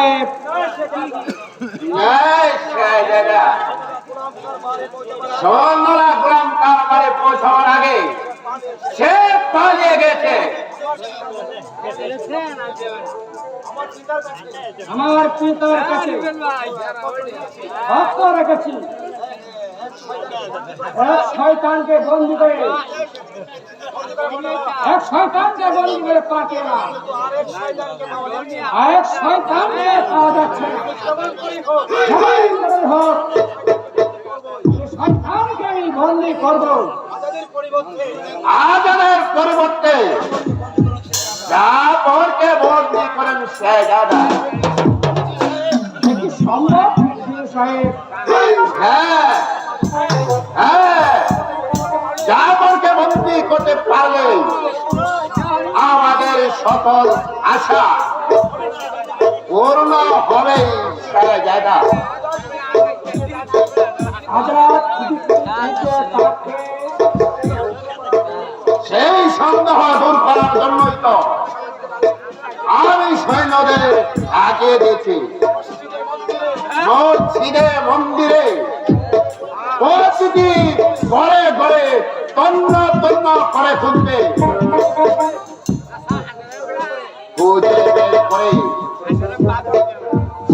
সাহেব সোনারা গোলাম কারবারে পৌঁছাবার আগে সে পালিয়ে গেছে। আমার পিতার কাছে হত্যা রেখেছি। এক শয়তানকে বন্দী করে পাঠিয়ে না, এক শয়তানকে পাওয়া যাচ্ছে না। শয়তানকে বন্দী করবো, আজানের পরিবর্তে জাফরকে বন্দী করেন শেহজাদা। কি সম্ভব সাহেব? হ্যাঁ হ্যাঁ, জাফরকে বন্দী করতে পারলে আমাদের সকল আশা পূর্ণ হবে শেহজাদা। সেই সন্দেহ দূর করার জন্যই তো আমি সৈন্যদের আগিয়ে দিয়েছি। মসজিদে মন্দিরে প্রতিটি ঘরে ঘরে তন্ন তন্ন করে খুঁজবে, খুঁজে বের করে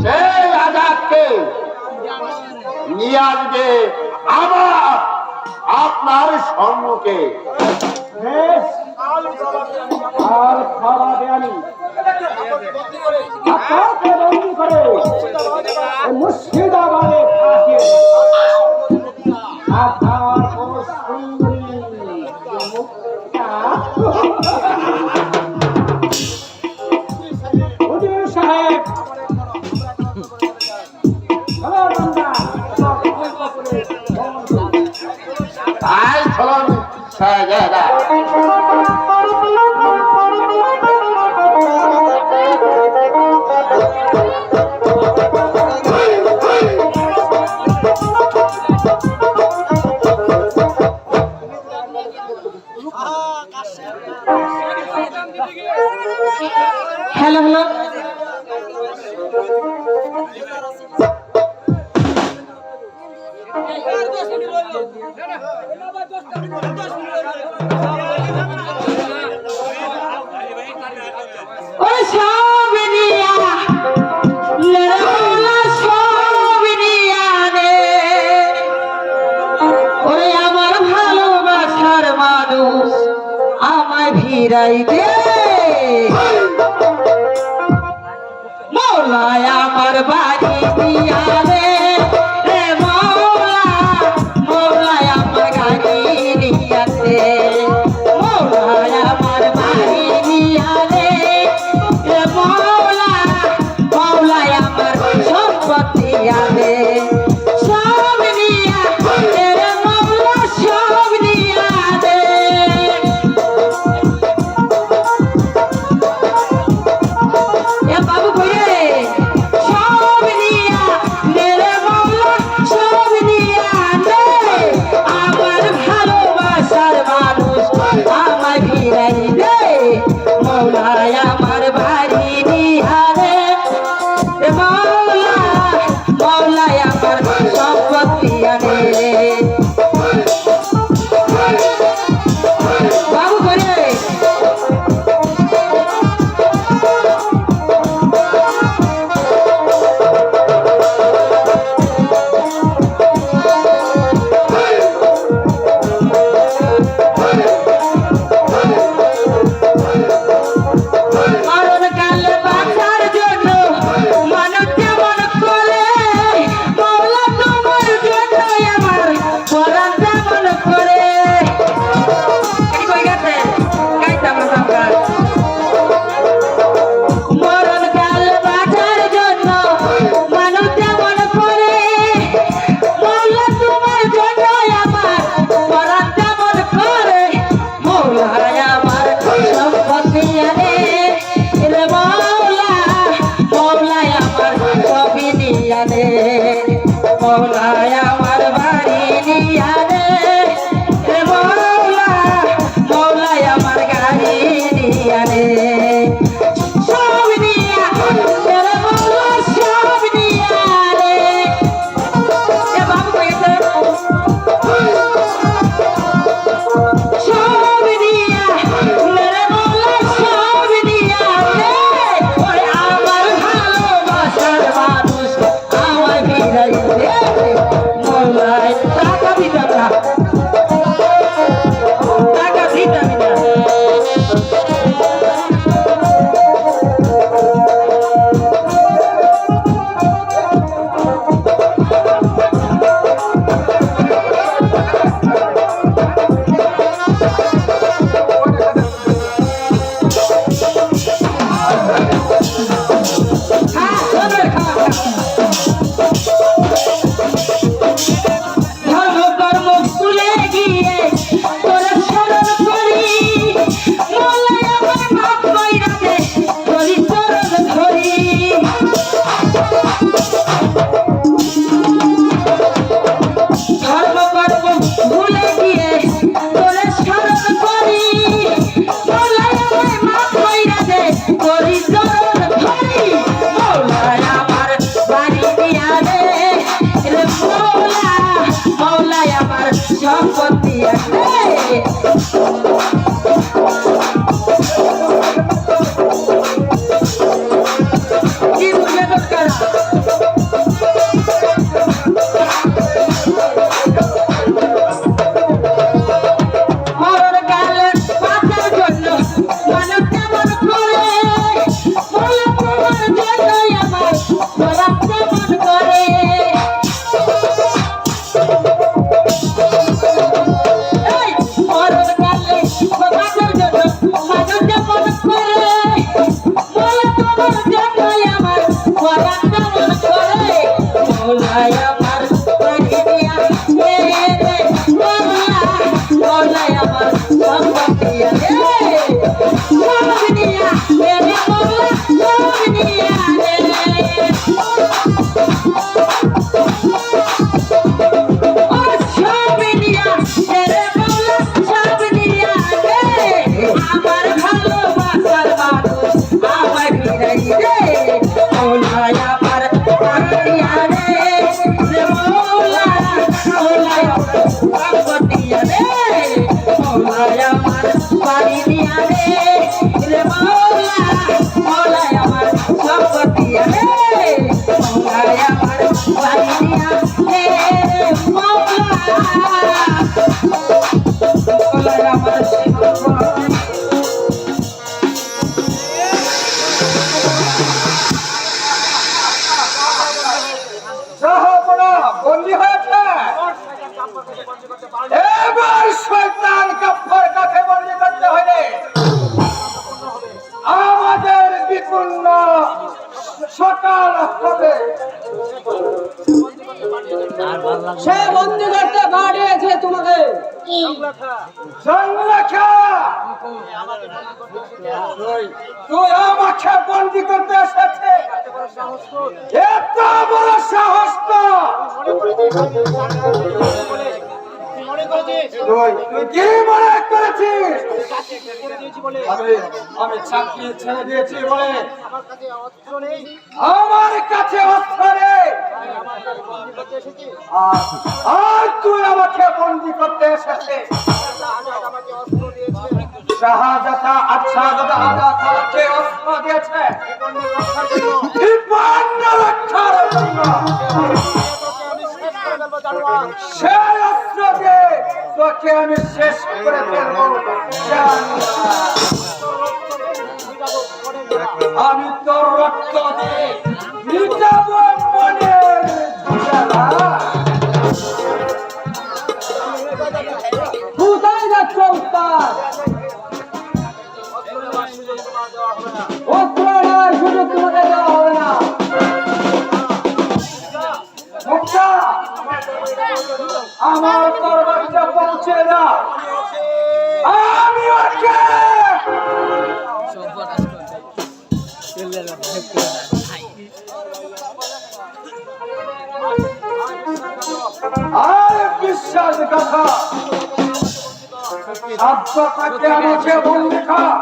সেই আজাদকে নিয়ে আসবে আবার আপনার সম্মুখে। আর খাওয়া দেয়ানি আপনাকে বন্দী করে মুর্শিদাবাদে পাঠিয়ে আপনার হুজুর সাহেব তাই চলুন শেহজাদা। হ্যালো হ্যালো, মৌলায় আমার বাড়ি দিয়া রে, মৌলা মৌলায় আমার গাড়ি নিয়াছে, মৌলায় আমার বাড়ি দিয়া রে, মৌলা মৌলায় আমার সম্পত্তি আরে সব নিয়া রে, মৌলা সব নিয়া দে। বাবু কইরে সব নিয়া রে, মৌলা সব নিয়া দে, আমার ভালোবাসার মানুষ আমার ঘিরাই দে, মৌলায় আমার বাড়ি নিয়া রে, মৌলা মৌলায় আমার সম্পত্তি আনে। বাবু কইরে মৌলায় আমার বাড়ি নিয়া রে, মৌলা মৌলায় আমার গাড়ি নিয়া রে, সব নিয়া রে, মৌলা দিয়া রে রে মৌলা মৌলা আমার দিয়া রে মৌলা আমার বাড়ি দিয়া রে রে মৌলা মৌলা আমার দিয়া রে মৌলা আমার বাড়ি দিয়া রে মৌলা মৌলা আমার শাহপনা বন্দী হয়েছে। এবার শয়তান গাফফার কাছে বন্দী করতে হলে আমাদের বিপন্ন সকাল হবে। সে বন্দি করতে পাঠিয়েছে তোমাকে সংরক্ষা তুই আমাকে বন্দী করতে এসেছে, এত বড় সাহস তো তুই কি মনে করেছিস? আমি চাকরি ছেড়ে দিয়েছি বলে আমার কাছে অস্ত্র নেই, আর তুই আমাকে বন্দী করতে এসেছিস। শাহাদাতা আচ্ছা দাদা আদা তাকে অস্ত্র দিয়েছে বিপন্ন রক্ষার জন্য। সেই অস্ত্র দিয়ে তোকে আমি শেষ করে ফেলবো। আমি তোর রক্ত দিয়ে মিটাবো মনের জ্বালা। কোথায় যাচ্ছ উস্তাদ? অস্ত্র নেওয়ার সুযোগ তোমাকে দেওয়া হবে না। মুক্তা, আমার তরবারিটা পৌঁছে দাও, আমি ওকে আর বিশ্বাসঘাতক আত্মাকে আমাকে বন্দী কর।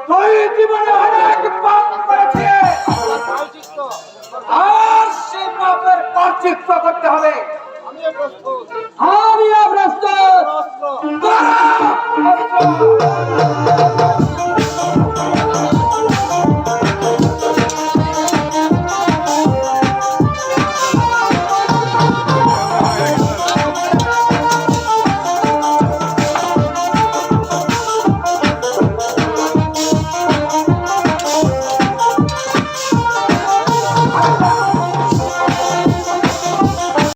তুই জীবনে অনেক পাপ করেছিস, আর সেই পাপের প্রায়শ্চিত্ত করতে হবে।